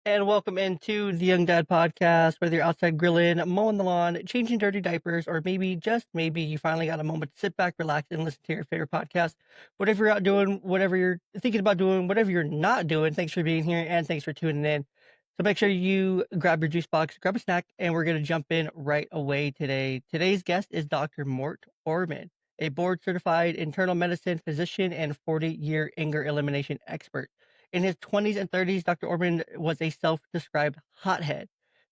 And welcome into the Young Dad Podcast. Whether you're outside grilling, mowing the lawn, changing dirty diapers, or maybe, just maybe, you finally got a moment to sit back, relax, and listen to your favorite podcast. Whatever you're out doing, whatever you're thinking about doing, whatever you're not doing, thanks for being here and thanks for tuning in. So make sure you grab your juice box, grab a snack, and we're going to jump in right away today. Today's guest is Dr. Mort Orman, a board certified internal medicine physician and 40-year anger elimination expert. In his 20s and 30s, Dr. Orman was a self-described hothead.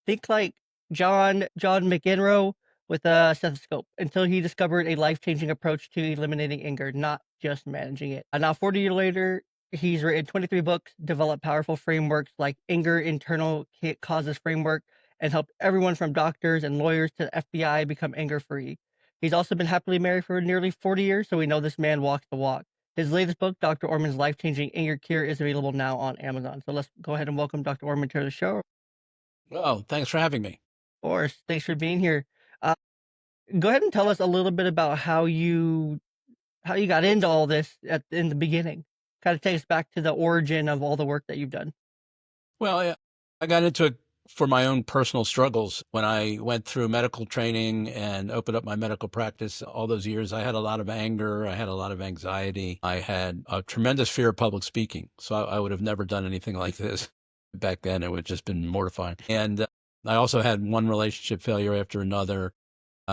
Think like John McEnroe with a stethoscope until he discovered a life-changing approach to eliminating anger, not just managing it. And now, 40 years later, he's written 23 books, developed powerful frameworks like Anger Internal Causes Framework, and helped everyone from doctors and lawyers to the FBI become anger-free. He's also been happily married for nearly 40 years, so we know this man walks the walk. His latest book, Dr. Orman's Life-Changing Anger Cure, is available now on Amazon. So let's go ahead and welcome Dr. Orman to the show. Oh, thanks for having me. Of course, thanks for being here. Uh, Go ahead and tell us a little bit about how you got into all this in the beginning. Kind of take us back to the origin of all the work that you've done. Well, I got into it for my own personal struggles. When I went through medical training and opened up my medical practice all those years, I had a lot of anger. I had a lot of anxiety. I had a tremendous fear of public speaking. So I would have never done anything like this back then. It would have just been mortifying. And I also had one relationship failure after another,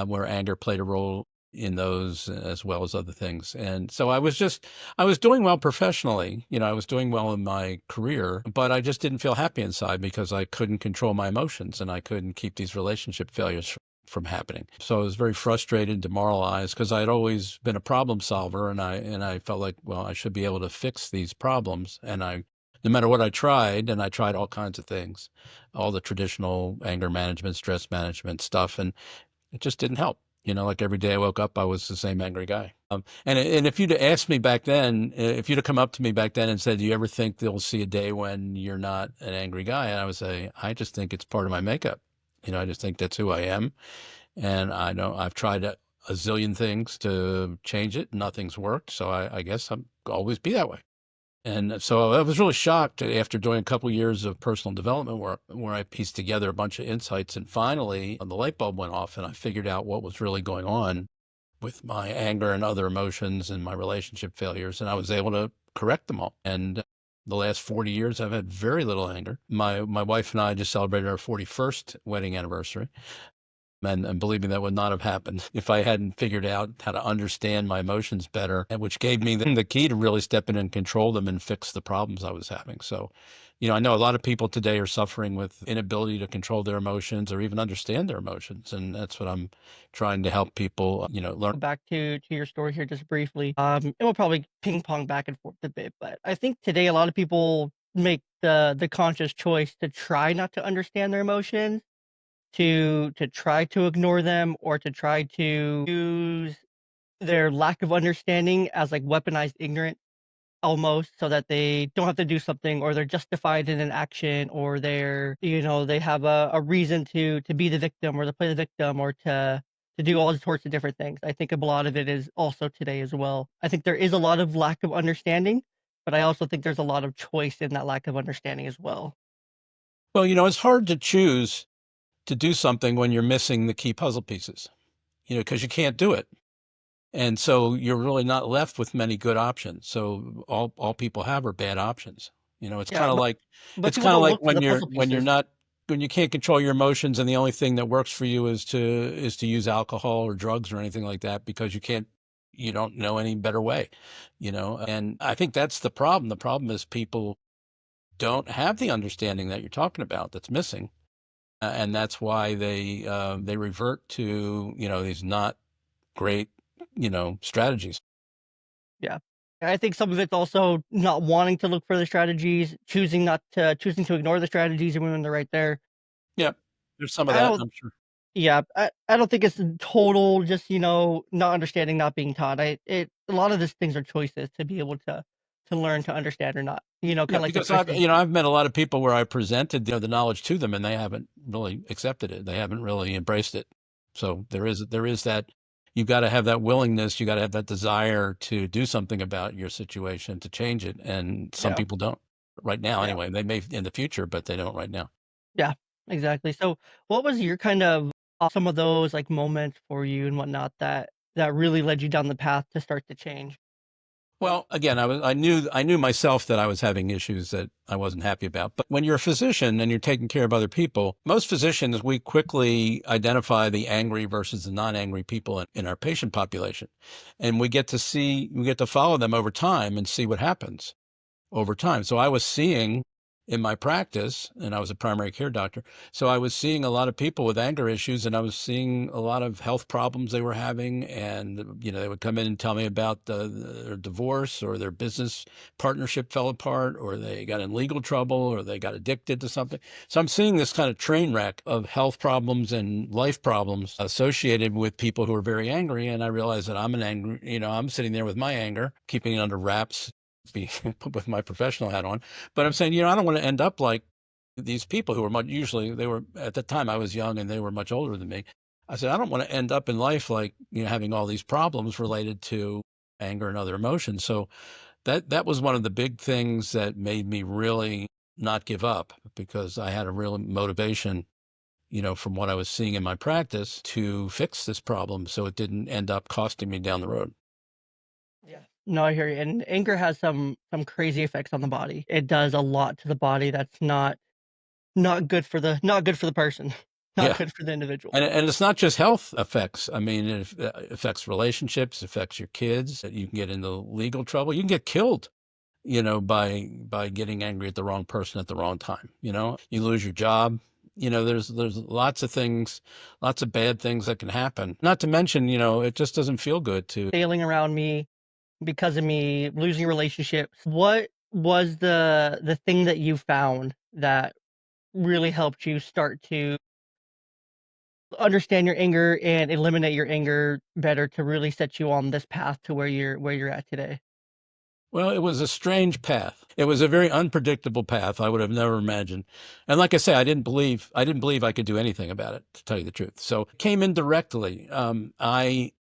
where anger played a role in those as well as other things. And so I was doing well professionally. I was doing well in my career, but I just didn't feel happy inside because I couldn't control my emotions and I couldn't keep these relationship failures from happening. So I was very frustrated, demoralized, because I had always been a problem solver, and I felt like, well, I should be able to fix these problems. And no matter what I tried, and I tried all kinds of things, all the traditional anger management, stress management stuff, and it just didn't help. Like every day I woke up, I was the same angry guy. And if you'd asked me back then, if you'd have come up to me back then and said, "Do you ever think they'll see a day when you're not an angry guy?" And I would say, "I just think it's part of my makeup. I just think that's who I am. And I know I've tried a zillion things to change it. Nothing's worked. So I guess I'm always be that way." And so I was really shocked after doing a couple of years of personal development work, where I pieced together a bunch of insights. And finally, the light bulb went off and I figured out what was really going on with my anger and other emotions and my relationship failures. And I was able to correct them all. And the last 40 years, I've had very little anger. My wife and I just celebrated our 41st wedding anniversary. And believe me, that would not have happened if I hadn't figured out how to understand my emotions better, and which gave me the key to really step in and control them and fix the problems I was having. So, I know a lot of people today are suffering with inability to control their emotions or even understand their emotions. And that's what I'm trying to help people, learn. Go back to your story here just briefly. And we'll probably ping pong back and forth a bit, but I think today a lot of people make the conscious choice to try not to understand their emotions, to try to ignore them, or to try to use their lack of understanding as like weaponized ignorance almost, so that they don't have to do something, or they're justified in an action, or they have a reason to be the victim, or to play the victim, or to do all sorts of different things. I think a lot of it is also today as well. I think there is a lot of lack of understanding, but I also think there's a lot of choice in that lack of understanding as well. Well, it's hard to choose to do something when you're missing the key puzzle pieces, because you can't do it. And so you're really not left with many good options. So all people have are bad options. It's Yeah, kind of like but it's people kind of don't like look for when the you're puzzle when you're pieces. not when you can't control your emotions and the only thing that works for you is to use alcohol or drugs or anything like that because you don't know any better way. And I think that's the problem. The problem is people don't have the understanding that you're talking about that's missing. And that's why they revert to, these not great, strategies. Yeah. I think some of it's also not wanting to look for the strategies, choosing to ignore the strategies even when they're right there. Yeah, there's some of I that, don't I'm sure. Yeah, I don't think it's total just, not understanding, not being taught. A lot of these things are choices to be able to learn to understand or not. Yeah, Kinda like the because I've choices. I've met a lot of people where I presented, the knowledge to them, and they haven't really accepted it. They haven't really embraced it. So there is that you've gotta have that willingness, you gotta have that desire to do something about your situation, to change it, and some Yeah. people don't. right now Yeah. anyway. They may in the future, but they don't right now. Yeah, exactly. So, what was your kind of some of those, like, moments for you and whatnot that really led you down the path to start to change? Well, again, I knew myself that I was having issues that I wasn't happy about. But when you're a physician and you're taking care of other people, most physicians, we quickly identify the angry versus the non-angry people in our patient population. And we get to follow them over time and see what happens over time. So I was seeing in my practice, and I was a primary care doctor, so I was seeing a lot of people with anger issues, and I was seeing a lot of health problems they were having. And, they would come in and tell me about their divorce, or their business partnership fell apart, or they got in legal trouble, or they got addicted to something. So I'm seeing this kind of train wreck of health problems and life problems associated with people who are very angry. And I realized that I'm sitting there with my anger, keeping it under wraps, be with my professional hat on. But I'm saying, I don't want to end up like these people who were usually they were, at the time I was young and they were much older than me. I said, I don't want to end up in life like, having all these problems related to anger and other emotions. So that was one of the big things that made me really not give up, because I had a real motivation, from what I was seeing in my practice, to fix this problem so it didn't end up costing me down the road. Yeah. No, I hear you. And anger has some crazy effects on the body. It does a lot to the body that's not good for the person, not Yeah. good for the individual. And it's not just health effects. I mean, it affects relationships, affects your kids. You can get into legal trouble. You can get killed, by getting angry at the wrong person at the wrong time. You lose your job. There's lots of things, lots of bad things that can happen. Not to mention, it just doesn't feel good to. Failing around me because of me, losing relationships. What was the thing that you found that really helped you start to understand your anger and eliminate your anger better to really set you on this path to where you're at today? Well, it was a strange path. It was a very unpredictable path. I would have never imagined. And like I say, I didn't believe I could do anything about it, to tell you the truth. So it came indirectly. Like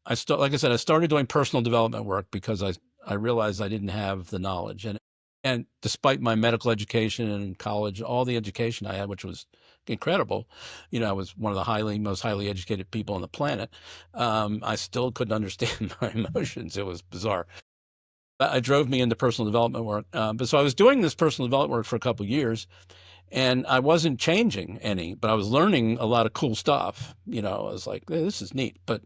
I said, I started doing personal development work because I realized I didn't have the knowledge. And despite my medical education and college, all the education I had, which was incredible, I was one of the most highly educated people on the planet. I still couldn't understand my emotions. It was bizarre. It drove me into personal development work. But so I was doing this personal development work for a couple of years, and I wasn't changing any, but I was learning a lot of cool stuff. I was like, "Hey, this is neat," but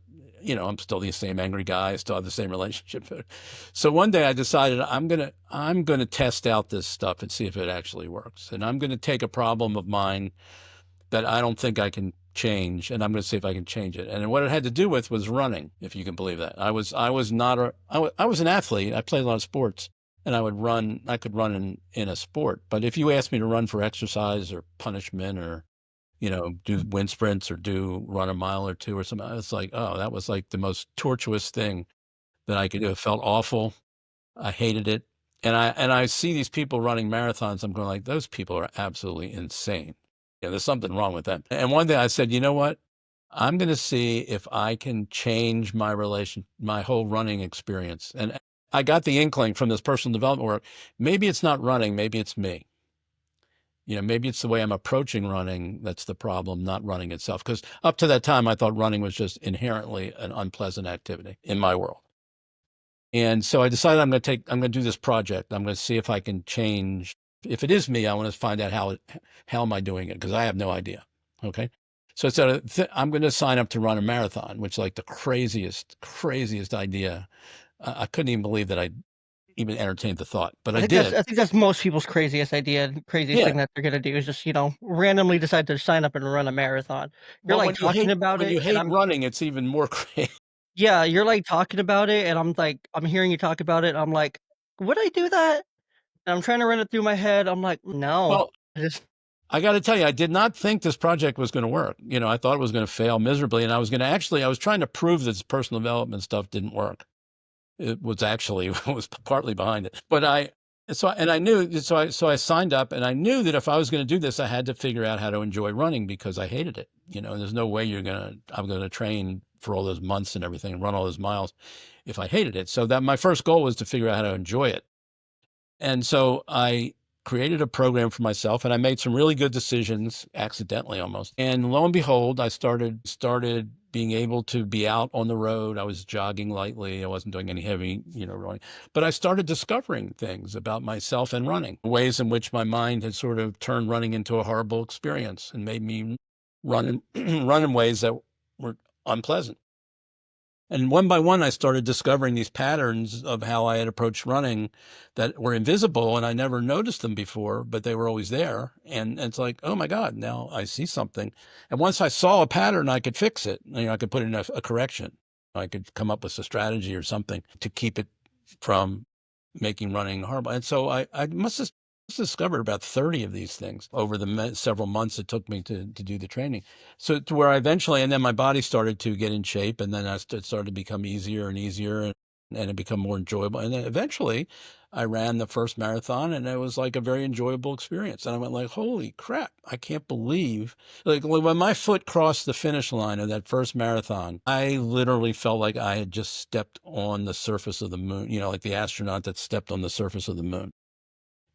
I'm still the same angry guy. I still have the same relationship. So one day I decided I'm gonna test out this stuff and see if it actually works. And I'm gonna take a problem of mine that I don't think I can change, and I'm going to see if I can change it. And what it had to do with was running, if you can believe that. I was not I was an athlete. I played a lot of sports, and I could run in a sport. But if you asked me to run for exercise or punishment, or do wind sprints, or run a mile or two or something, it's like, oh, that was like the most tortuous thing that I could do. It felt awful. I hated it. And I see these people running marathons. I'm going like, those people are absolutely insane. There's something wrong with them. And one day I said, you know what? I'm going to see if I can change my whole running experience. And I got the inkling from this personal development work. Maybe it's not running. Maybe it's me. Maybe it's the way I'm approaching running that's the problem, not running itself. Because up to that time, I thought running was just inherently an unpleasant activity in my world. And so I decided I'm going to do this project. I'm going to see if I can change. If it is me, I want to find out how am I doing it? Because I have no idea. Okay. So I said, I'm going to sign up to run a marathon, which is like the craziest idea. I couldn't even believe that I even entertained the thought, but I I think that's did. I think that's most people's craziest idea, and craziest Yeah. thing that they're gonna do is just, randomly decide to sign up and run a marathon. You're, Well, like, talking about when you it, and hate I'm running, it's even more crazy. yeah, you're, like, talking about it, and I'm hearing you talk about it, I'm like, "Would I do that?" And I'm trying to run it through my head, I'm like, "No." Well, I just I got to tell you, I did not think this project was going to work. I thought it was going to fail miserably. And I was trying to prove that this personal development stuff didn't work. It was actually was partly behind it. But I knew, so I signed up, and I knew that if I was going to do this, I had to figure out how to enjoy running, because I hated it. And there's no way I'm going to train for all those months and everything and run all those miles if I hated it. So that my first goal was to figure out how to enjoy it. And so I created a program for myself, and I made some really good decisions, accidentally almost. And lo and behold, I started being able to be out on the road. I was jogging lightly. I wasn't doing any heavy, running. But I started discovering things about myself and running, ways in which my mind had sort of turned running into a horrible experience and made me run in, run in ways that were unpleasant. And one by one, I started discovering these patterns of how I had approached running that were invisible, and I never noticed them before, but they were always there. And it's like, oh my God, now I see something. And once I saw a pattern, I could fix it. I could put in a correction. I could come up with a strategy or something to keep it from making running horrible. And so I must have discovered about 30 of these things over the several months it took me to do the training. So to where I eventually, and then my body started to get in shape, and then it started to become easier and easier, and it become more enjoyable. And then eventually I ran the first marathon, and it was like a very enjoyable experience. And I went like, holy crap, I can't believe, like when my foot crossed the finish line of that first marathon, I literally felt like I had just stepped on the surface of the moon, like the astronaut that stepped on the surface of the moon.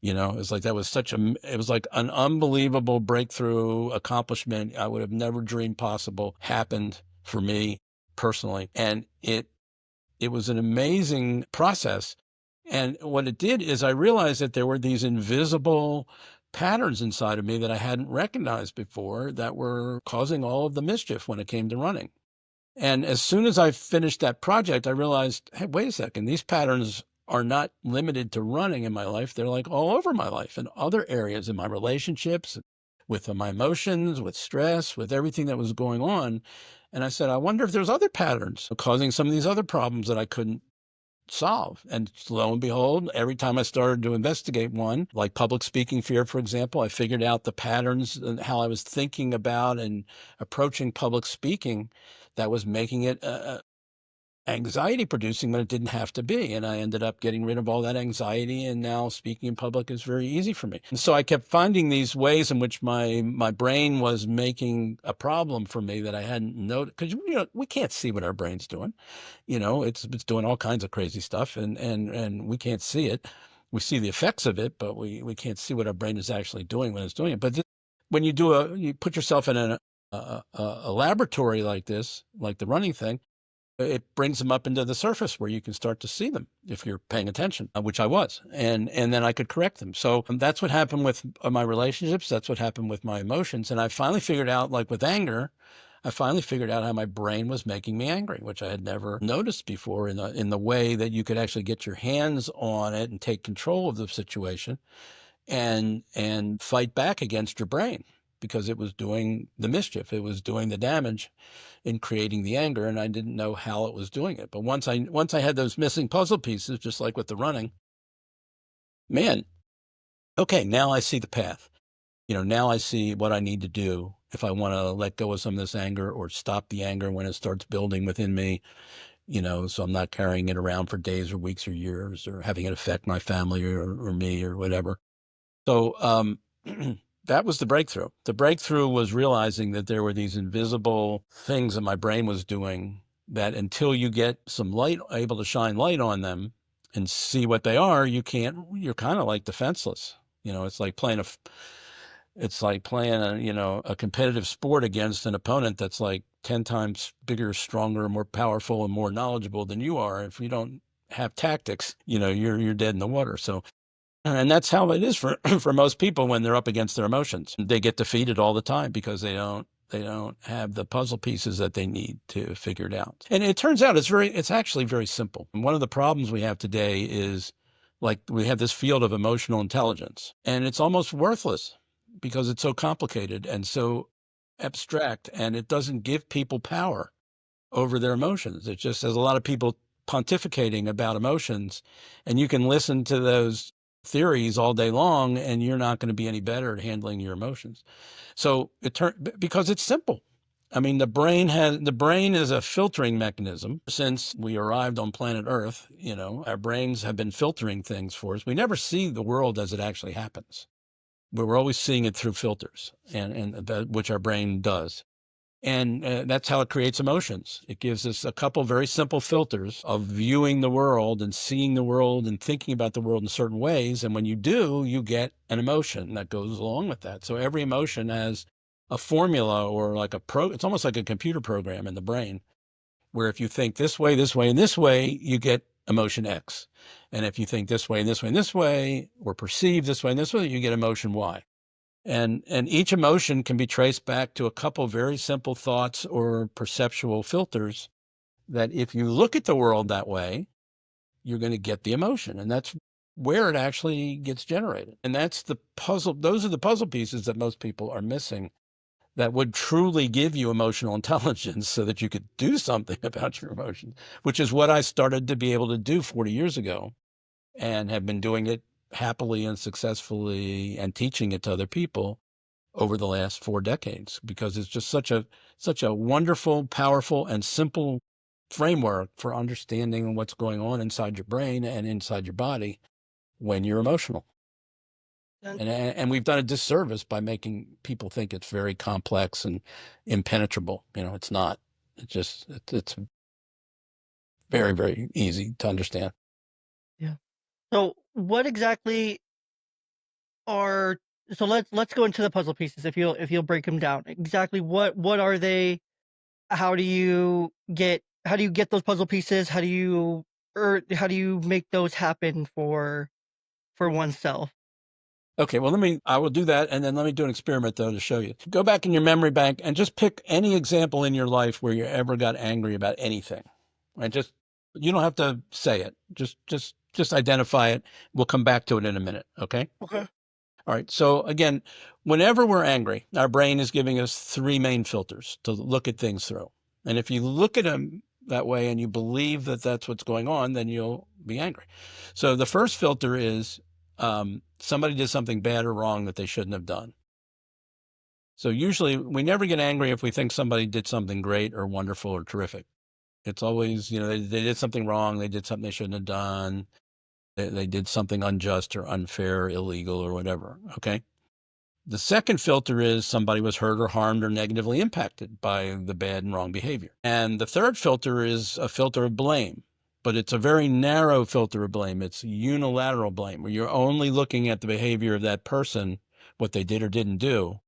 It's like it was like an unbelievable breakthrough accomplishment I would have never dreamed possible happened for me personally. And it was an amazing process. And what it did is I realized that there were these invisible patterns inside of me that I hadn't recognized before that were causing all of the mischief when it came to running. And as soon as I finished that project, I realized, hey, wait a second, these patterns are not limited to running in my life. They're like all over my life and other areas in my relationships, with my emotions, with stress, with everything that was going on. And I said, I wonder if there's other patterns causing some of these other problems that I couldn't solve. And lo and behold, every time I started to investigate one, like public speaking fear, for example, I figured out the patterns and how I was thinking about and approaching public speaking that was making it anxiety producing when it didn't have to be. And I ended up getting rid of all that anxiety. And now speaking in public is very easy for me. And so I kept finding these ways in which my brain was making a problem for me that I hadn't noticed. Because, we can't see what our brain's doing. It's doing all kinds of crazy stuff, and we can't see it. We see the effects of it, but we can't see what our brain is actually doing when it's doing it. But when you put yourself in a laboratory like this, like the running thing, it brings them up into the surface where you can start to see them if you're paying attention, which I was, and then I could correct them. So that's what happened with my relationships. That's what happened with my emotions. And I finally figured out, like with anger, I finally figured out how my brain was making me angry, which I had never noticed before in the way that you could actually get your hands on it and take control of the situation and fight back against your brain, because it was doing the mischief. It was doing the damage in creating the anger, and I didn't know how it was doing it. But once I had those missing puzzle pieces, just like with the running, man, okay, now I see the path. Now I see what I need to do if I want to let go of some of this anger or stop the anger when it starts building within me, so I'm not carrying it around for days or weeks or years or having it affect my family or me or whatever. So that was the breakthrough. The breakthrough was realizing that there were these invisible things that my brain was doing that until you get some light, able to shine light on them and see what they are, you're kind of like defenseless. It's like playing a competitive sport against an opponent that's like 10 times bigger, stronger, more powerful, and more knowledgeable than you are. If you don't have tactics, you're dead in the water. So, and that's how it is for for most people when they're up against their emotions. They get defeated all the time because they don't have the puzzle pieces that they need to figure it out. And it turns out it's actually very simple. And one of the problems we have today is, like, we have this field of emotional intelligence, and it's almost worthless because it's so complicated and so abstract, and it doesn't give people power over their emotions. It just has a lot of people pontificating about emotions, and you can listen to those theories all day long, and you're not going to be any better at handling your emotions. So because it's simple. I mean, the brain is a filtering mechanism. Since we arrived on planet Earth, our brains have been filtering things for us. We never see the world as it actually happens. But we're always seeing it through filters, and which our brain does. And that's how it creates emotions. It gives us a couple very simple filters of viewing the world and seeing the world and thinking about the world in certain ways. And when you do, you get an emotion that goes along with that. So every emotion has a formula, or like it's almost like a computer program in the brain, where if you think this way, and this way, you get emotion X. And if you think this way and this way and this way, or perceive this way and this way, you get emotion Y. And each emotion can be traced back to a couple very simple thoughts or perceptual filters that if you look at the world that way, you're going to get the emotion. And that's where it actually gets generated. And that's the puzzle. Those are the puzzle pieces that most people are missing, that would truly give you emotional intelligence so that you could do something about your emotions, which is what I started to be able to do 40 years ago, and have been doing it happily and successfully and teaching it to other people over the last 4 decades, because it's just such a wonderful, powerful, and simple framework for understanding what's going on inside your brain and inside your body when you're emotional. And And we've done a disservice by making people think it's very complex and impenetrable. It's not. It's very, very easy to understand. yeah. So what exactly are so let's go into the puzzle pieces, if you'll break them down. Exactly what are they? How do you get those puzzle pieces? How do you make those happen for oneself? Okay, well, I will do that. And then let me do an experiment, though, to show you. Go back in your memory bank and just pick any example in your life where you ever got angry about anything. And you don't have to say it. Just identify it. We'll come back to it in a minute. Okay. Okay. All right. So again, whenever we're angry, our brain is giving us three main filters to look at things through. And if you look at them that way and you believe that that's what's going on, then you'll be angry. So the first filter is somebody did something bad or wrong that they shouldn't have done. So usually we never get angry if we think somebody did something great or wonderful or terrific. It's always, they did something wrong. They did something they shouldn't have done. They did something unjust or unfair, illegal or whatever. Okay. The second filter is somebody was hurt or harmed or negatively impacted by the bad and wrong behavior. And the third filter is a filter of blame, but it's a very narrow filter of blame. It's unilateral blame, where you're only looking at the behavior of that person, what they did or didn't do,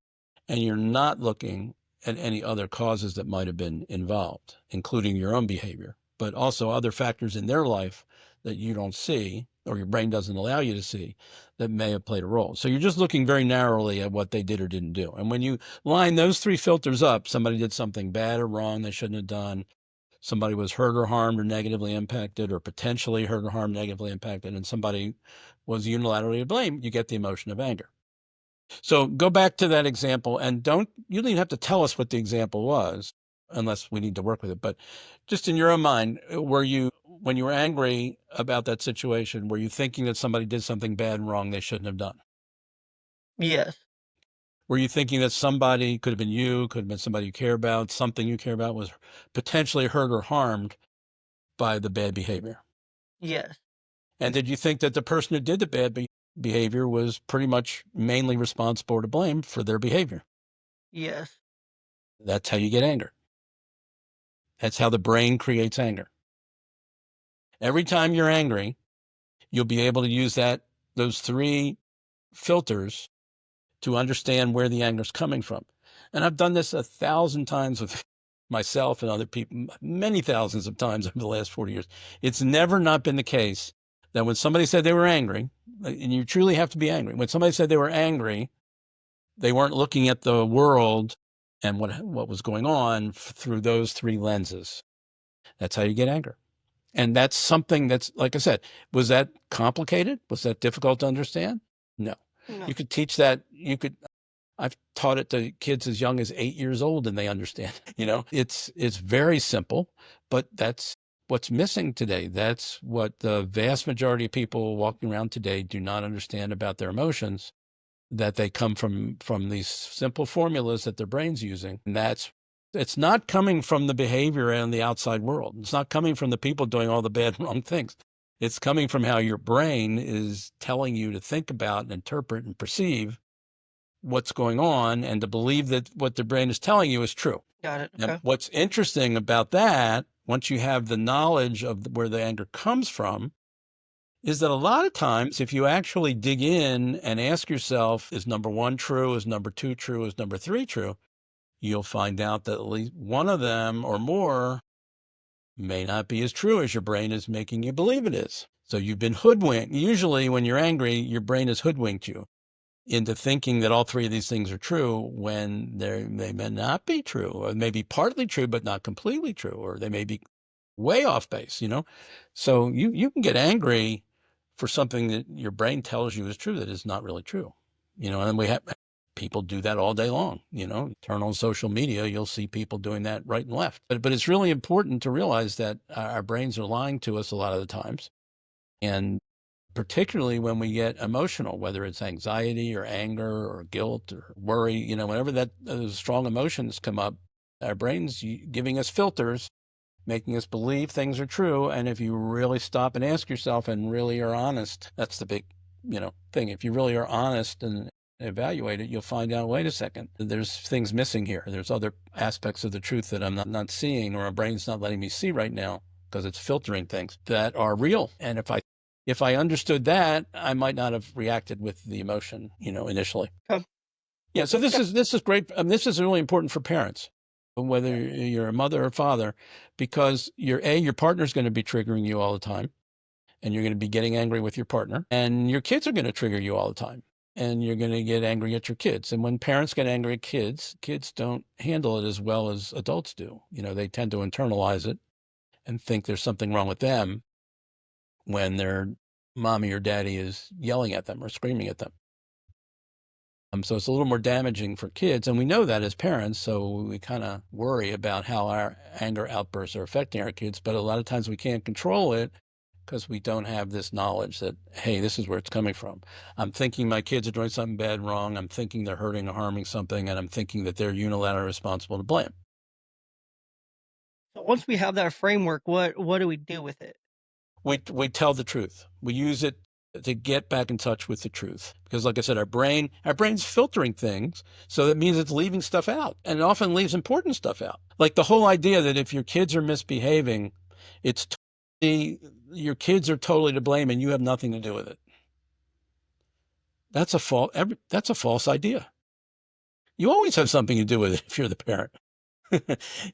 and you're not looking at any other causes that might have been involved, including your own behavior, but also other factors in their life that you don't see, or your brain doesn't allow you to see, that may have played a role. So you're just looking very narrowly at what they did or didn't do. And when you line those three filters up, somebody did something bad or wrong they shouldn't have done, somebody was hurt or harmed or negatively impacted, or potentially hurt or harmed, negatively impacted, and somebody was unilaterally blamed, you get the emotion of anger. So go back to that example, and you don't even have to tell us what the example was unless we need to work with it. But just in your own mind, when you were angry about that situation, were you thinking that somebody did something bad and wrong they shouldn't have done? Yes. Were you thinking that somebody, could have been you, could have been somebody you care about, something you care about, was potentially hurt or harmed by the bad behavior? Yes. And did you think that the person who did the bad behavior was pretty much mainly responsible or to blame for their behavior? Yes. That's how you get anger. That's how the brain creates anger. Every time you're angry, you'll be able to use those three filters to understand where the anger is coming from. And I've done this 1,000 times with myself and other people, many thousands of times over the last 40 years. It's never not been the case that when somebody said they were angry, and you truly have to be angry, when somebody said they were angry, they weren't looking at the world and what was going on through those three lenses. That's how you get anger. And that's something that's, like I said, was that complicated? Was that difficult to understand? No. No. You could teach that. I've taught it to kids as young as 8 years old and they understand. It's very simple, but that's what's missing today. That's what the vast majority of people walking around today do not understand about their emotions, that they come from these simple formulas that their brain's using. And it's not coming from the behavior and the outside world. It's not coming from the people doing all the bad, wrong things. It's coming from how your brain is telling you to think about and interpret and perceive what's going on, and to believe that what the brain is telling you is true. Got it. And Okay. what's interesting about that, once you have the knowledge of where the anger comes from, is that a lot of times, if you actually dig in and ask yourself, is number one true? Is number two true? Is number three true? You'll find out that at least one of them or more may not be as true as your brain is making you believe it is. So you've been hoodwinked. Usually, when you're angry, your brain has hoodwinked you into thinking that all three of these things are true when they may not be true, or may be partly true, but not completely true, or they may be way off base, you know? So you can get angry for something that your brain tells you is true that is not really true, you know? And we have people do that all day long, you know? Turn on social media, you'll see people doing that right and left. But it's really important to realize that our brains are lying to us a lot of the times. And particularly when we get emotional, whether it's anxiety or anger or guilt or worry, you know, whenever that those strong emotions come up, our brain's giving us filters, making us believe things are true. And if you really stop and ask yourself and really are honest, that's the big, you know, thing. If you really are honest and evaluate it, you'll find out, wait a second, there's things missing here. There's other aspects of the truth that I'm not seeing, or our brain's not letting me see right now because it's filtering things that are real. And if I understood that, I might not have reacted with the emotion, you know, initially. Okay. Yeah. So Yeah. this is great. This is really important for parents, whether you're a mother or father, because your partner's going to be triggering you all the time, and you're going to be getting angry with your partner, and your kids are going to trigger you all the time, and you're going to get angry at your kids. And when parents get angry at kids, kids don't handle it as well as adults do. You know, they tend to internalize it and think there's something wrong with them when their mommy or daddy is yelling at them or screaming at them. So it's a little more damaging for kids, and we know that as parents, so we kind of worry about how our anger outbursts are affecting our kids, but a lot of times we can't control it because we don't have this knowledge that, hey, this is where it's coming from. I'm thinking my kids are doing something bad wrong. I'm thinking they're hurting or harming something, and I'm thinking that they're unilaterally responsible to blame. So once we have that framework, what do we do with it? We tell the truth. We use it to get back in touch with the truth. Because like I said, our brain's filtering things. So that means it's leaving stuff out, and it often leaves important stuff out. Like the whole idea that if your kids are misbehaving, it's your kids are totally to blame and you have nothing to do with it. That's a false idea. You always have something to do with it if you're the parent.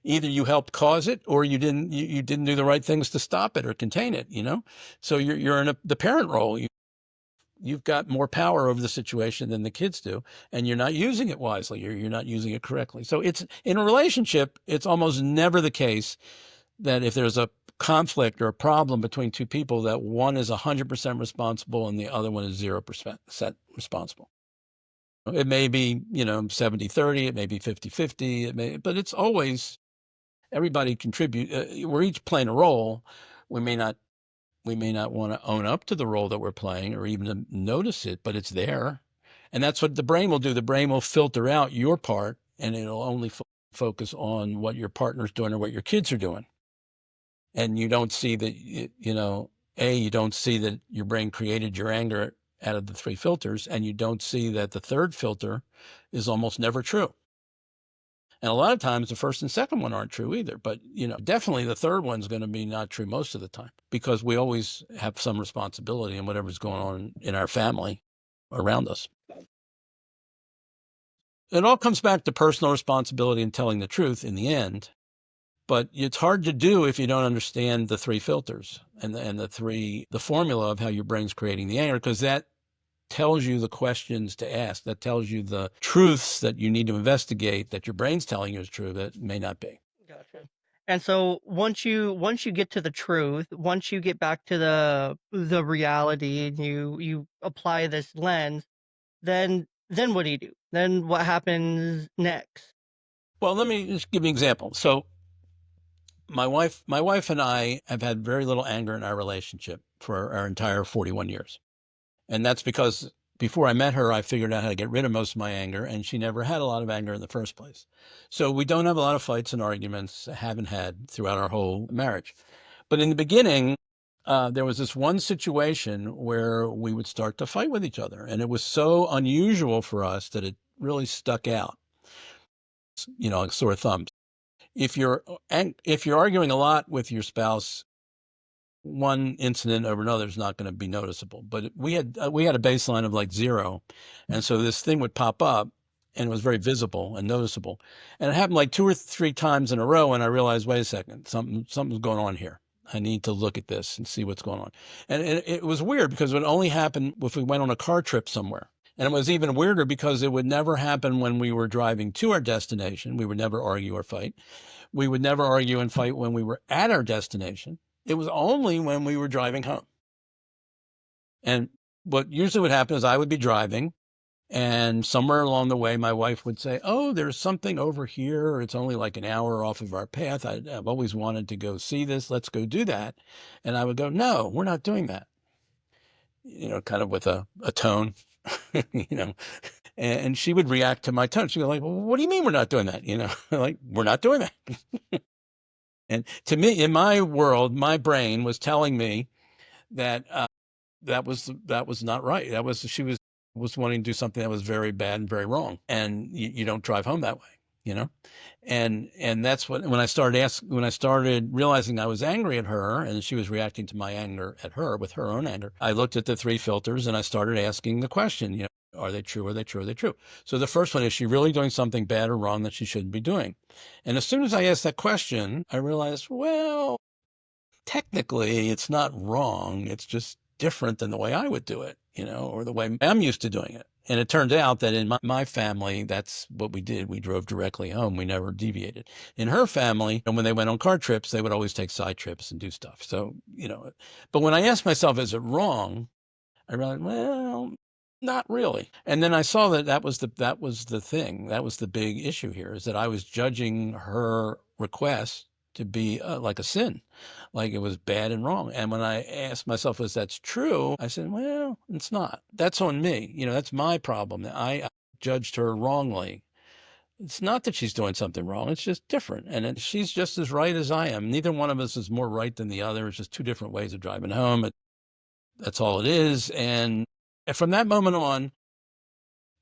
Either you helped cause it or you didn't do the right things to stop it or contain it, you know? So you're in the parent role. You've got more power over the situation than the kids do, and you're not using it wisely. You're not using it correctly. So it's in a relationship, it's almost never the case that if there's a conflict or a problem between two people, that one is 100% responsible and the other one is 0% responsible. It may be, you know, 70-30, it may be 50-50, but it's always everybody contribute. We're each playing a role. We may not want to own up to the role that we're playing or even to notice it, but it's there. And that's what the brain will do. The brain will filter out your part, and it'll only focus on what your partner's doing or what your kids are doing. And you don't see that, you know, you don't see that your brain created your anger out of the three filters, and you don't see that the third filter is almost never true. And a lot of times the first and second one aren't true either, but you know, definitely the third one's going to be not true most of the time because we always have some responsibility in whatever's going on in our family around us. It all comes back to personal responsibility and telling the truth in the end, but it's hard to do if you don't understand the three filters and the formula of how your brain's creating the anger, because that tells you the questions to ask. That tells you the truths that you need to investigate that your brain's telling you is true that may not be. Gotcha. And so once you get to the truth, once you get back to the reality and you apply this lens, then what do you do? Then what happens next? Well, let me just give you an example. So my wife and I have had very little anger in our relationship for our entire 41 years. And that's because before I met her, I figured out how to get rid of most of my anger, and she never had a lot of anger in the first place. So we don't have a lot of fights and arguments, haven't had throughout our whole marriage. But in the beginning, there was this one situation where we would start to fight with each other. And it was so unusual for us that it really stuck out, you know, like sore thumbs. if you're arguing a lot with your spouse, one incident over another is not going to be noticeable. But we had a baseline of like 0, and so this thing would pop up, and it was very visible and noticeable. And it happened like 2 or 3 times in a row, and I realized, wait a second, something's going on here. I need to look at this and see what's going on. And it was weird because it would only happen if we went on a car trip somewhere. And it was even weirder because it would never happen when we were driving to our destination. We would never argue or fight. We would never argue and fight when we were at our destination. It was only when we were driving home. And what usually would happen is I would be driving, and somewhere along the way, my wife would say, "Oh, there's something over here. It's only like an hour off of our path. I've always wanted to go see this. Let's go do that." And I would go, "No, we're not doing that." Kind of with a tone, you know, and she would react to my tone. She'd go like, "Well, what do you mean we're not doing that?" Like, we're not doing that. And to me, in my world, my brain was telling me that that was not right. She was wanting to do something that was very bad and very wrong. And you don't drive home that way, you know. And that's when I started realizing I was angry at her and she was reacting to my anger at her with her own anger. I looked at the 3 filters and I started asking the question, are they true? Are they true? Are they true? So the first one, is she really doing something bad or wrong that she shouldn't be doing? And as soon as I asked that question, I realized, well, technically it's not wrong. It's just different than the way I would do it, or the way I'm used to doing it. And it turned out that in my family, that's what we did. We drove directly home. We never deviated. In her family, and when they went on car trips, they would always take side trips and do stuff. So, but when I asked myself, is it wrong? I realized, well, not really. And then I saw that was the thing. That was the big issue here, is that I was judging her request to be like a sin, like it was bad and wrong. And when I asked myself, "Is that's true?" I said, "Well, it's not. That's on me. That's my problem. I judged her wrongly. It's not that she's doing something wrong. It's just different. And she's just as right as I am. Neither one of us is more right than the other. It's just 2 different ways of driving home. That's all it is." And from that moment on,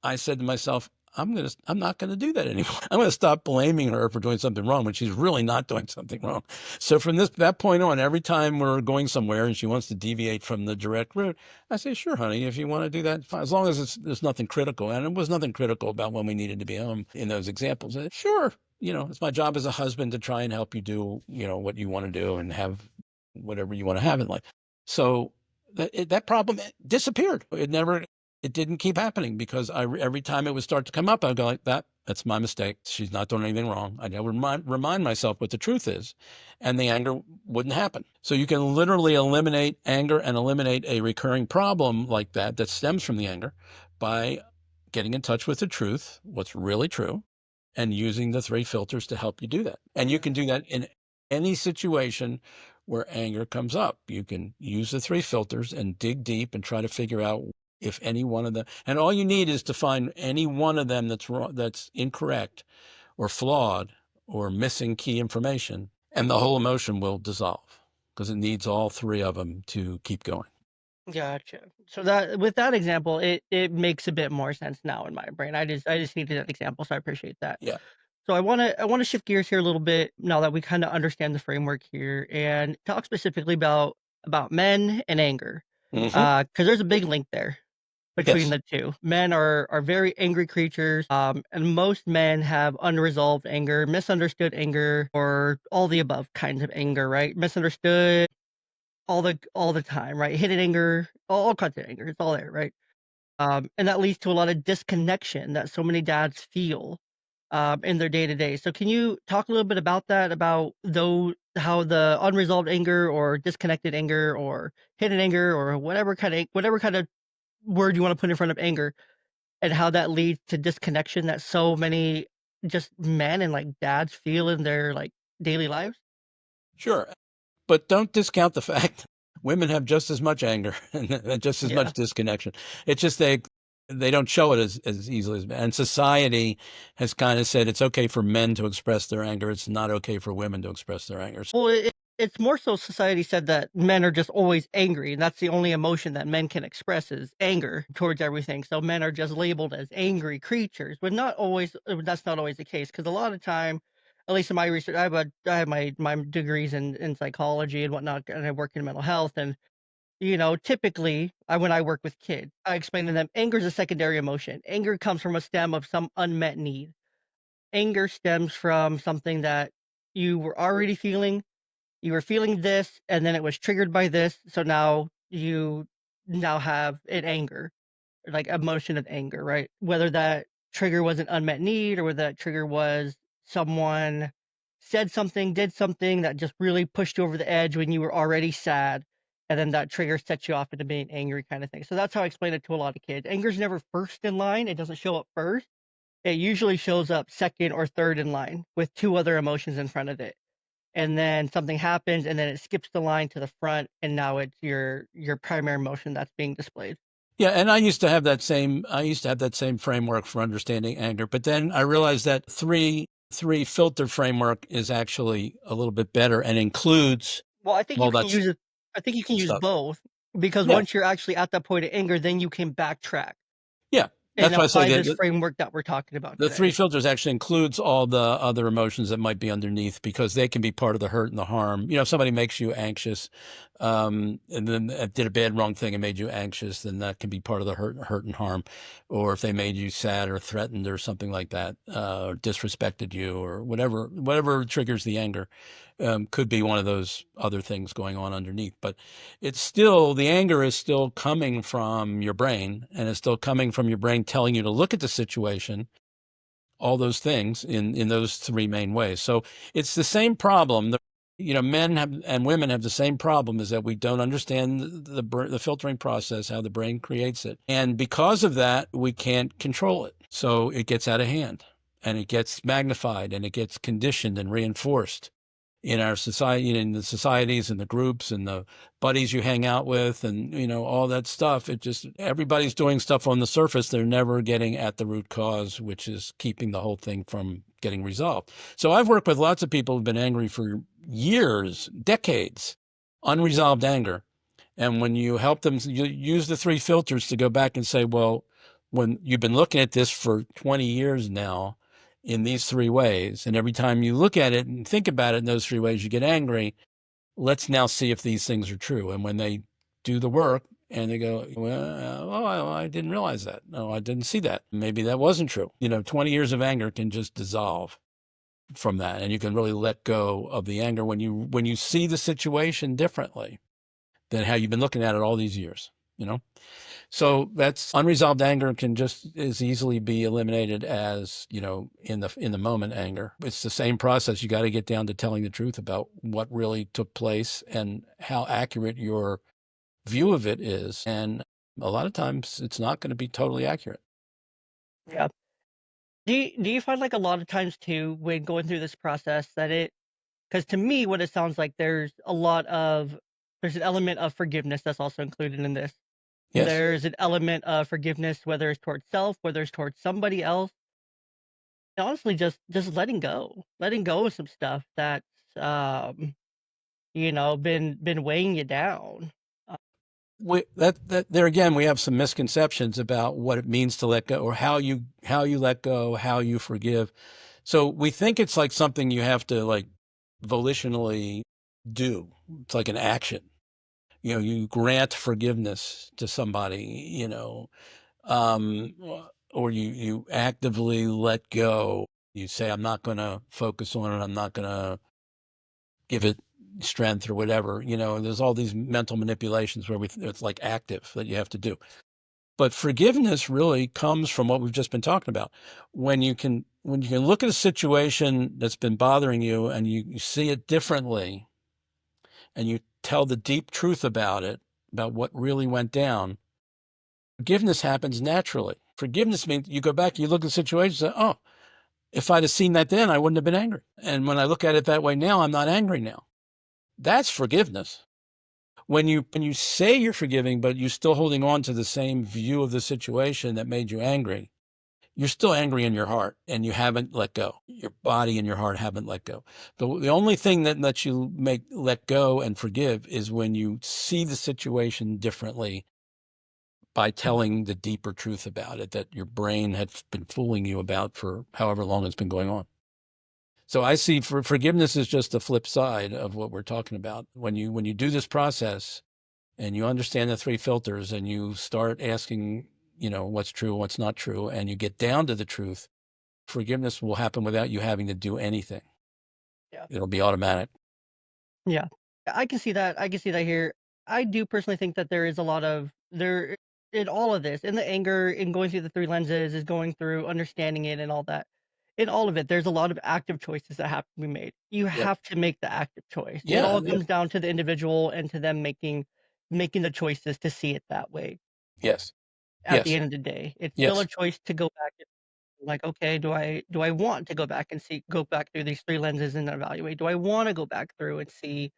I said to myself, I'm not going to do that anymore. I'm going to stop blaming her for doing something wrong when she's really not doing something wrong. So from that point on, every time we're going somewhere and she wants to deviate from the direct route, I say, "Sure, honey, if you want to do that, fine. As long as there's nothing critical." And it was nothing critical about when we needed to be home in those examples. Sure. It's my job as a husband to try and help you do, what you want to do and have whatever you want to have in life. So that problem disappeared. It didn't keep happening because every time it would start to come up, I'd go like, that's my mistake. She's not doing anything wrong. I would remind myself what the truth is, and the anger wouldn't happen. So you can literally eliminate anger and eliminate a recurring problem like that stems from the anger by getting in touch with the truth, what's really true, and using the 3 filters to help you do that. And you can do that in any situation where anger comes up. You can use the 3 filters and dig deep and try to figure out if any one of them, and all you need is to find any one of them that's wrong, that's incorrect or flawed or missing key information, and the whole emotion will dissolve because it needs all 3 of them to keep going. Gotcha. So that with that example, it makes a bit more sense now in my brain. I just needed that example, so I appreciate that. Yeah. So I wanna shift gears here a little bit now that we kinda understand the framework here and talk specifically about men and anger. Hmm. Because there's a big link there between Yes. the 2. Men are very angry creatures, and most men have unresolved anger, misunderstood anger, or all the above kinds of anger, right? Misunderstood all the time, right? Hidden anger, all kinds of anger, it's all there, right? And that leads to a lot of disconnection that so many dads feel, in their day to day. So can you talk a little bit about that? About though how the unresolved anger or disconnected anger or hidden anger or whatever kind of word you want to put in front of anger, and how that leads to disconnection that so many just men and like dads feel in their like daily lives? Sure. But don't discount the fact women have just as much anger and just as Yeah. much disconnection. It's just they don't show it as easily as men. And society has kind of said it's okay for men to express their anger. It's not okay for women to express their anger. Well, it's more so society said that men are just always angry, and that's the only emotion that men can express is anger towards everything. So men are just labeled as angry creatures, but not always. That's not always the case because a lot of time, at least in my research, I have my degrees in psychology and whatnot, and I work in mental health. And typically, when I work with kids, I explain to them anger is a secondary emotion. Anger comes from a stem of some unmet need. Anger stems from something that you were already feeling. You were feeling this, and then it was triggered by this. So now you now have an anger, like emotion of anger, right? Whether that trigger was an unmet need or whether that trigger was someone said something, did something that just really pushed you over the edge when you were already sad. And then that trigger sets you off into being angry, kind of thing. So that's how I explain it to a lot of kids. Anger's never first in line. It doesn't show up first. It usually shows up second or third in line with two other emotions in front of it. And then something happens and then it skips the line to the front and now it's your primary emotion that's being displayed. Yeah, and I used to have that same framework for understanding anger, but then I realized that three filter framework is actually a little bit better and includes Well, I think you all can that use it. I think you can use stuff. both because Yeah. once you're actually at that point of anger, then you can backtrack Yeah. and That's why I say apply this that framework that we're talking about the three today. filters actually includes all the other emotions that might be underneath because they can be part of the hurt and the harm. If somebody makes you anxious, and then did a bad wrong thing and made you anxious, then that can be part of the hurt and harm. Or if they made you sad or threatened or something like that, or disrespected you or whatever triggers the anger, could be one of those other things going on underneath. But the anger is still coming from your brain, and it's still coming from your brain telling you to look at the situation, all those things in those three main ways. So it's the same problem. Men have and women have the same problem, is that we don't understand the filtering process, how the brain creates it. And because of that, we can't control it. So it gets out of hand and it gets magnified and it gets conditioned and reinforced in our society, in the societies and the groups and the buddies you hang out with, and all that stuff. It just, everybody's doing stuff on the surface. They're never getting at the root cause, which is keeping the whole thing from getting resolved. So I've worked with lots of people who've been angry for years, decades, unresolved anger. And when you help them, you use the three filters to go back and say, well, when you've been looking at this for 20 years now in these three ways, and every time you look at it and think about it in those three ways, you get angry. Let's now see if these things are true. And when they do the work and they go, well, oh, I didn't realize that. No, I didn't see that. Maybe that wasn't true. 20 years of anger can just dissolve from that. And you can really let go of the anger when you see the situation differently than how you've been looking at it all these years, you know? So that's unresolved anger can just as easily be eliminated as, in the moment anger. It's the same process. You got to get down to telling the truth about what really took place and how accurate your view of it is. And a lot of times it's not going to be totally accurate. Yeah. Do you find like a lot of times too when going through this process that because to me what it sounds like there's an element of forgiveness that's also included in this. Yes. There's an element of forgiveness, whether it's towards self, whether it's towards somebody else. And honestly, just letting go of some stuff that's been weighing you down. Uh, That there again, we have some misconceptions about what it means to let go, or how you let go, how you forgive. So we think it's like something you have to like volitionally do. It's like an action. You grant forgiveness to somebody, um, or you actively let go. You say, I'm not going to focus on it. I'm not going to give it strength or whatever. There's all these mental manipulations where it's like active that you have to do. But forgiveness really comes from what we've just been talking about. When you can look at a situation that's been bothering you and you see it differently and you tell the deep truth about it, about what really went down, forgiveness happens naturally. Forgiveness means you go back, you look at the situation and say, oh, if I'd have seen that then, I wouldn't have been angry. And when I look at it that way now, I'm not angry now. That's forgiveness. When you say you're forgiving, but you're still holding on to the same view of the situation that made you angry, you're still angry in your heart and you haven't let go. Your body and your heart haven't let go. The only thing that lets you let go and forgive is when you see the situation differently by telling the deeper truth about it that your brain had been fooling you about for however long it's been going on. So I see forgiveness is just the flip side of what we're talking about. When you do this process and you understand the three filters and you start asking, what's true, what's not true, and you get down to the truth, forgiveness will happen without you having to do anything. Yeah. It'll be automatic. Yeah. I can see that. I can see that here. I do personally think that there is a lot of there in all of this, in the anger, in going through the three lenses, is going through understanding it and all that. In all of it, there's a lot of active choices that have to be made. You Yeah. have to make the active choice. It Yeah. all comes down to the individual and to them making the choices to see it that way. Yes. At the Yes. end of the day, it's still a Yes. choice to go back and like, okay, do I want to go back and go back through these three lenses and evaluate? Do I want to go back through and see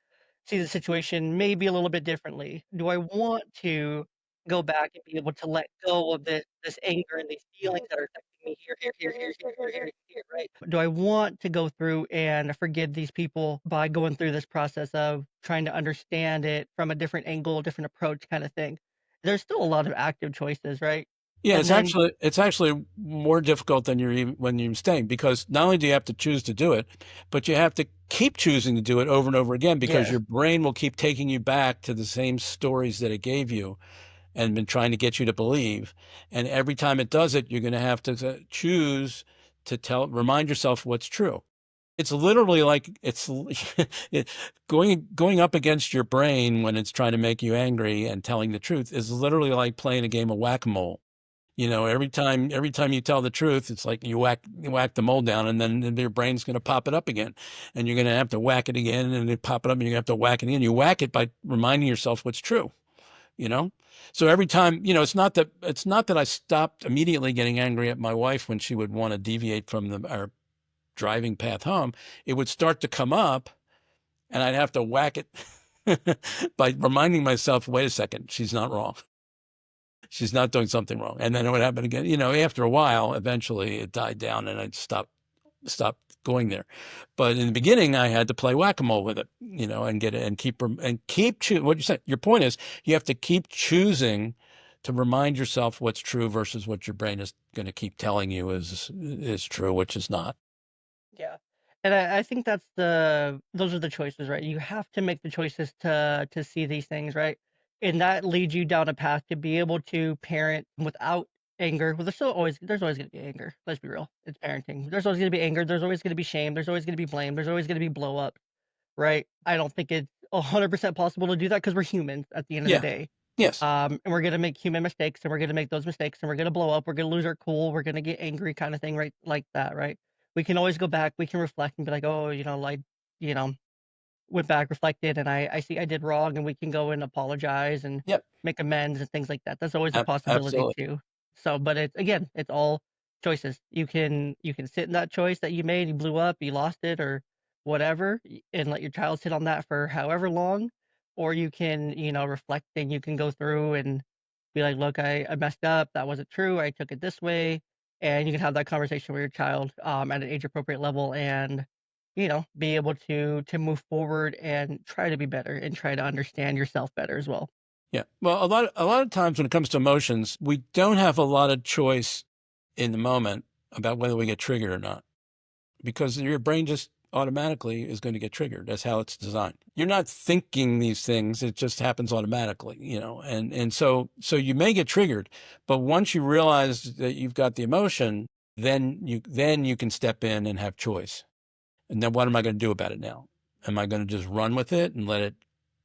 the situation maybe a little bit differently? Do I want to go back and be able to let go of this anger and these feelings that are affecting me here, right? Do I want to go through and forgive these people by going through this process of trying to understand it from a different angle, different approach kind of thing? There's still a lot of active choices, right? Yeah, And then it's actually more difficult than you're even when you're staying, because not only do you have to choose to do it, but you have to keep choosing to do it over and over again, because yes, your brain will keep taking you back to the same stories that it gave you and been trying to get you to believe. And every time it does it, you're going to have to choose to remind yourself what's true. It's literally like it, going up against your brain when it's trying to make you angry and telling the truth is literally like playing a game of whack-a-mole. Every time you tell the truth, it's like you whack the mole down, and then your brain's going to pop it up again, and you're going to have to whack it again, and it pop it up, and you're going to have to whack it again. You whack it by reminding yourself what's true. You know, so every time, it's not that I stopped immediately getting angry at my wife when she would want to deviate from our driving path home. It would start to come up, and I'd have to whack it by reminding myself, wait a second, she's not wrong. She's not doing something wrong. And then it would happen again. After a while, eventually it died down and I'd stop going there. But in the beginning, I had to play whack-a-mole with it, and get it and keep what you said. Your point is you have to keep choosing to remind yourself what's true versus what your brain is going to keep telling you is true, which is not. yeah. And I think those are the choices, right? You have to make the choices to see these things, right? And that leads you down a path to be able to parent without anger. Well, there's always gonna be anger. Let's be real. It's parenting. There's always gonna be anger, there's always gonna be shame, there's always gonna be blame, there's always gonna be blow up, right? I don't think it's 100% possible to do that because we're humans at the end of the Yeah. day. Yes. And we're gonna make human mistakes, and we're gonna make those mistakes, and we're gonna blow up, we're gonna lose our cool, we're gonna get angry kind of thing, right? Like that, right? We can always go back, we can reflect and be like, "Oh, like, you know, went back, reflected, and I see I did wrong," and we can go and apologize and Yep. make amends and things like that. That's always a possibility Absolutely. too. So, but it's all choices. You can sit in that choice that you made, you blew up, you lost it or whatever, and let your child sit on that for however long, or you can, reflect and you can go through and be like, "Look, I messed up. That wasn't true. I took it this way." And you can have that conversation with your child, at an age appropriate level and be able to move forward and try to be better and try to understand yourself better as well. Yeah. Well, a lot of times when it comes to emotions, we don't have a lot of choice in the moment about whether we get triggered or not, because your brain just automatically is going to get triggered. That's how it's designed. You're not thinking these things; it just happens automatically, and so you may get triggered, but once you realize that you've got the emotion, then you can step in and have choice. And then what am I going to do about it now? Am I going to just run with it and let it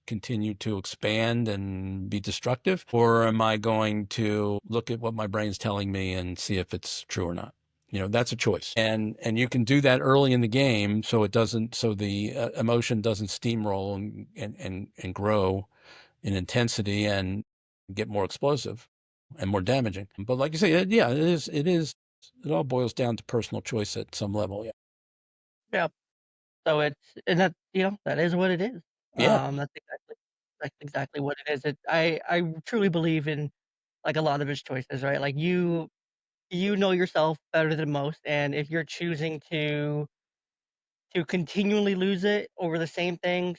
continue to expand and be destructive? Or am I going to look at what my brain's telling me and see if it's true or not? That's a choice. And you can do that early in the game so the emotion doesn't steamroll and grow in intensity and get more explosive and more damaging. But like you say, yeah, it all boils down to personal choice at some level. Yeah. Yeah. So that is what it is. Yeah. That's exactly what it is. I truly believe in like a lot of his choices, right? Like you know yourself better than most, and if you're choosing to continually lose it over the same things,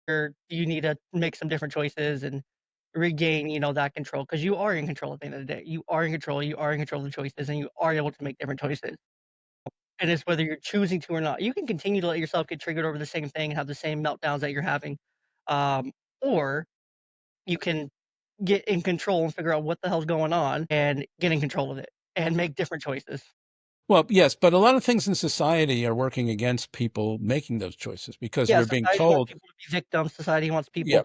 you need to make some different choices and regain, that control because you are in control at the end of the day. You are in control. You are in control of the choices, and you are able to make different choices. and it's whether you're choosing to or not. You can continue to let yourself get triggered over the same thing and have the same meltdowns that you're having, or you can get in control and figure out what the hell's going on and get in control of it and make different choices. Well, yes, but a lot of things in society are working against people making those choices because Yeah, we're being society wants told, people to be victims, society wants people yeah,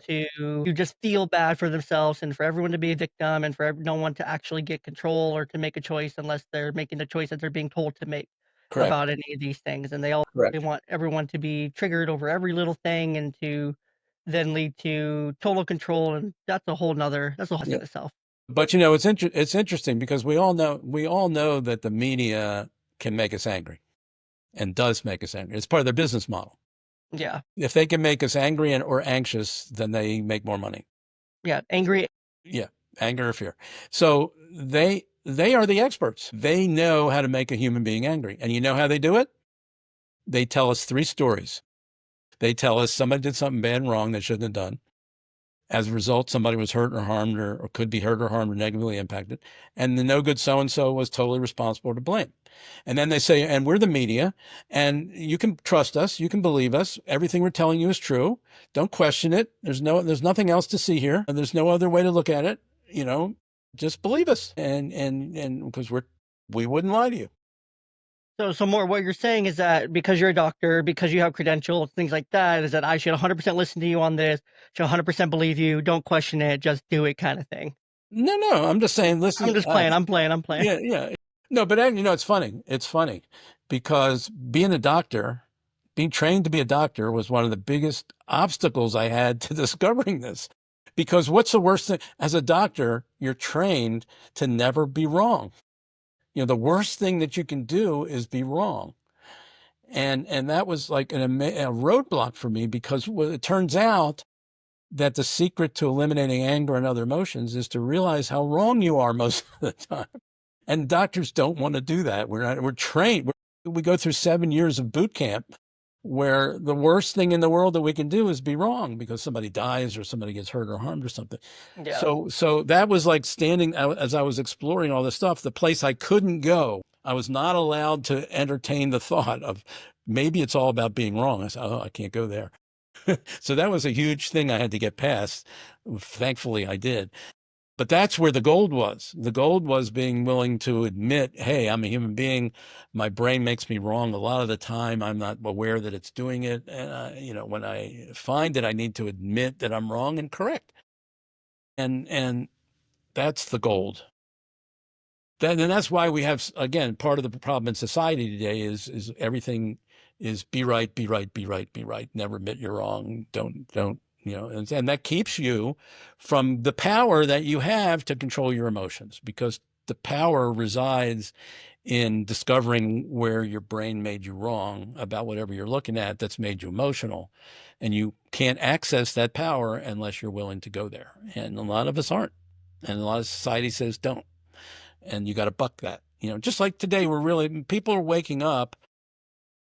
to just feel bad for themselves and for everyone to be a victim and for no one to actually get control or to make a choice unless they're making the choice that they're being told to make correct, about any of these things, and they correct. want everyone to be triggered over every little thing and to then lead to total control, and that's a whole Yeah. in itself. But it's interesting because we all know that the media can make us angry and does make us angry. It's part of their business model. Yeah. If they can make us angry and or anxious, then they make more money. Yeah, angry. Yeah, anger or fear. So they are the experts. They know how to make a human being angry. And you know how they do it? They tell us three stories. They tell us somebody did something bad and wrong they shouldn't have done. As a result, somebody was hurt or harmed or could be hurt or harmed or negatively impacted. And the no good so and so was totally responsible to blame. And then they say, and we're the media, and you can trust us, you can believe us. Everything we're telling you is true. Don't question it. There's nothing else to see here. And there's no other way to look at it. You know, just believe us. And because we wouldn't lie to you. So more what you're saying is that because you're a doctor, because you have credentials, things like that, is that I should 100% listen to you on this, should 100% believe you, don't question it, just do it kinda thing. No, no, I'm just saying, I'm listen, just playing, I'm playing, I'm playing. yeah, yeah. No, but it's funny. It's funny because being a doctor, being trained to be a doctor was one of the biggest obstacles I had to discovering this. Because what's the worst thing? As a doctor, you're trained to never be wrong. The worst thing that you can do is be wrong. And that was like a roadblock for me because it turns out that the secret to eliminating anger and other emotions is to realize how wrong you are most of the time. And doctors don't want to do that. We're trained. We go through 7 years of boot camp where the worst thing in the world that we can do is be wrong because somebody dies or somebody gets hurt or harmed or something. Yeah. So that was like standing as I was exploring all this stuff, the place I couldn't go. I was not allowed to entertain the thought of maybe it's all about being wrong. I said, oh, I can't go there. So that was a huge thing I had to get past. Thankfully, I did. But that's where the gold was. The gold was being willing to admit, hey, I'm a human being. My brain makes me wrong a lot of the time. I'm not aware that it's doing it. And, when I find it, I need to admit that I'm wrong and correct. And that's the gold. And that's why we have, again, part of the problem in society today is everything is be right, be right, be right, be right. Never admit you're wrong. Don't, and that keeps you from the power that you have to control your emotions because the power resides in discovering where your brain made you wrong about whatever you're looking at that's made you emotional. And you can't access that power unless you're willing to go there. And a lot of us aren't. And a lot of society says don't. And you got to buck that. Just like today, people are waking up,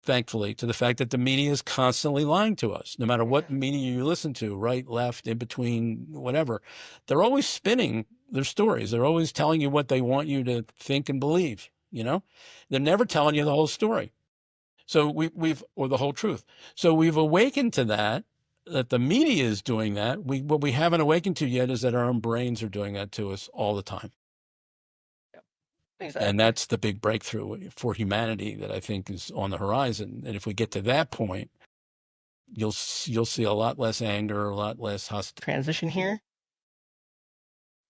thankfully, to the fact that the media is constantly lying to us. No matter what media you listen to, right, left, in between, whatever, they're always spinning their stories. They're always telling you what they want you to think and believe. They're never telling you the whole story. So or the whole truth. So we've awakened to that the media is doing that. What we haven't awakened to yet is that our own brains are doing that to us all the time. And Exactly. that's the big breakthrough for humanity that I think is on the horizon. And if we get to that point, you'll see a lot less anger, a lot less hostility. Transition here.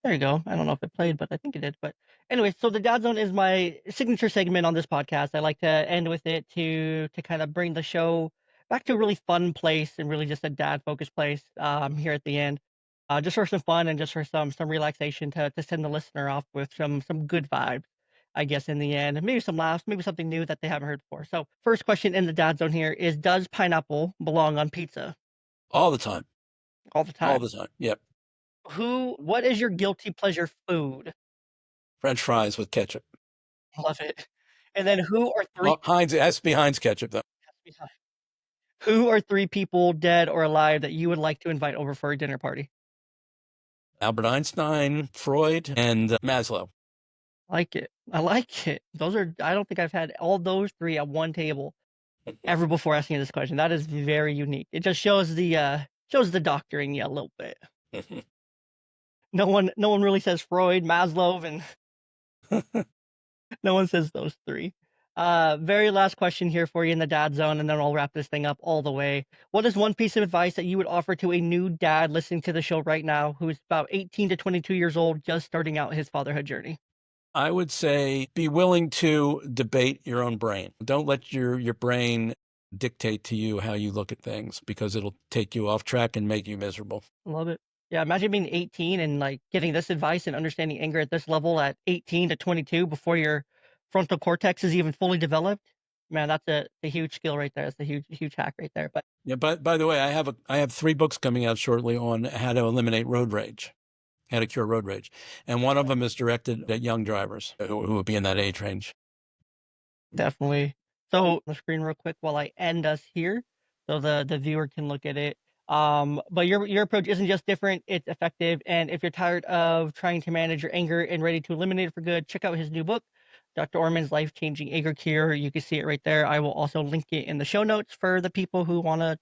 There you go. I don't know if it played, but I think it did. But anyway, so the dad zone is my signature segment on this podcast. I like to end with it to kind of bring the show back to a really fun place and really just a dad focused place here at the end. Just for some fun and just for some relaxation to send the listener off with some good vibes, I guess, in the end. And maybe some laughs, maybe something new that they haven't heard before. So first question in the dad zone here is, does pineapple belong on pizza All the time, all the all time? the time. Yep. What is your guilty pleasure food? French fries with ketchup. Love it. And then who are 3 Well, Heinz, it has to be Heinz ketchup though. who are 3 people, dead or alive, that you would like to invite over for a dinner party? Albert Einstein, Freud, and Maslow. Like it. I like it. Those are I don't think I've had all those 3 at one table ever before asking you this question. That is very unique. It just shows the doctor in you a little bit. No one really says Freud, Maslow, and no one says those 3. Very last question here for you in the dad zone, and then I'll wrap this thing up all the way. What is one piece of advice that you would offer to a new dad listening to the show right now who's about 18 to 22 years old, just starting out his fatherhood journey? I would say be willing to debate your own brain. Don't let your brain dictate to you how you look at things because it'll take you off track and make you miserable. Love it. Yeah, imagine being 18 and like getting this advice and understanding anger at this level at 18 to 22 before your frontal cortex is even fully developed. Man, that's a huge skill right there. That's a huge hack right there. But Yeah, by the way, I have 3 books coming out shortly on how to eliminate road rage, how to cure road rage. And one of them is directed at young drivers who will be in that age range. definitely. So the screen real quick while I end us here, so the viewer can look at it. But your approach isn't just different; it's effective. And if you're tired of trying to manage your anger and ready to eliminate it for good, check out his new book, Dr. Orman's Life Changing Anger Cure. You can see it right there. I will also link it in the show notes for the people who want to,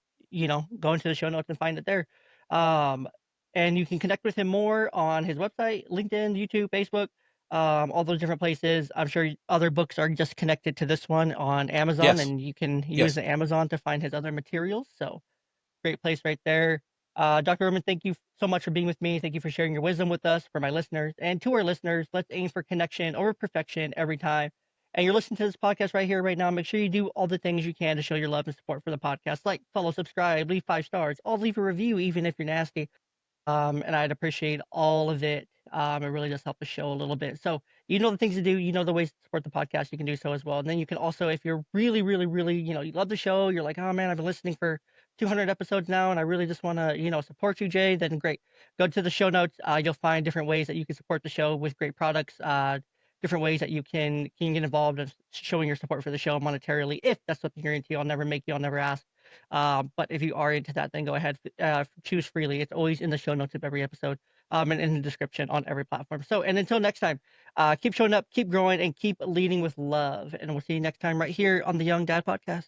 go into the show notes and find it there. Um, and you can connect with him more on his website, LinkedIn, YouTube, Facebook, all those different places. I'm sure other books are just connected to this one on Amazon, Yes. and you can use Yes. the Amazon to find his other materials. So great place right there. Dr. Urban, thank you so much for being with me. Thank you for sharing your wisdom with us, for my listeners, and to our listeners. Let's aim for connection over perfection every time. And you're listening to this podcast right here, right now. Make sure you do all the things you can to show your love and support for the podcast, like follow, subscribe, leave 5 stars, all leave a review, even if you're nasty. And I'd appreciate all of it. It really does help the show a little bit. So you know the things to do, you know the ways to support the podcast. You can do so as well. And then you can also, if you're really, really, really, you love the show, you're like, oh man, I've been listening for 200 episodes now, and I really just want to, support you, Jay. Then great, go to the show notes. You'll find different ways that you can support the show with great products. Different ways that you can get involved in showing your support for the show monetarily, if that's something you're into. I'll never make you. I'll never ask. But if you are into that, then go ahead, choose freely. It's always in the show notes of every episode, and in the description on every platform. So, and until next time, keep showing up, keep growing, and keep leading with love. And we'll see you next time right here on the Young Dad Podcast.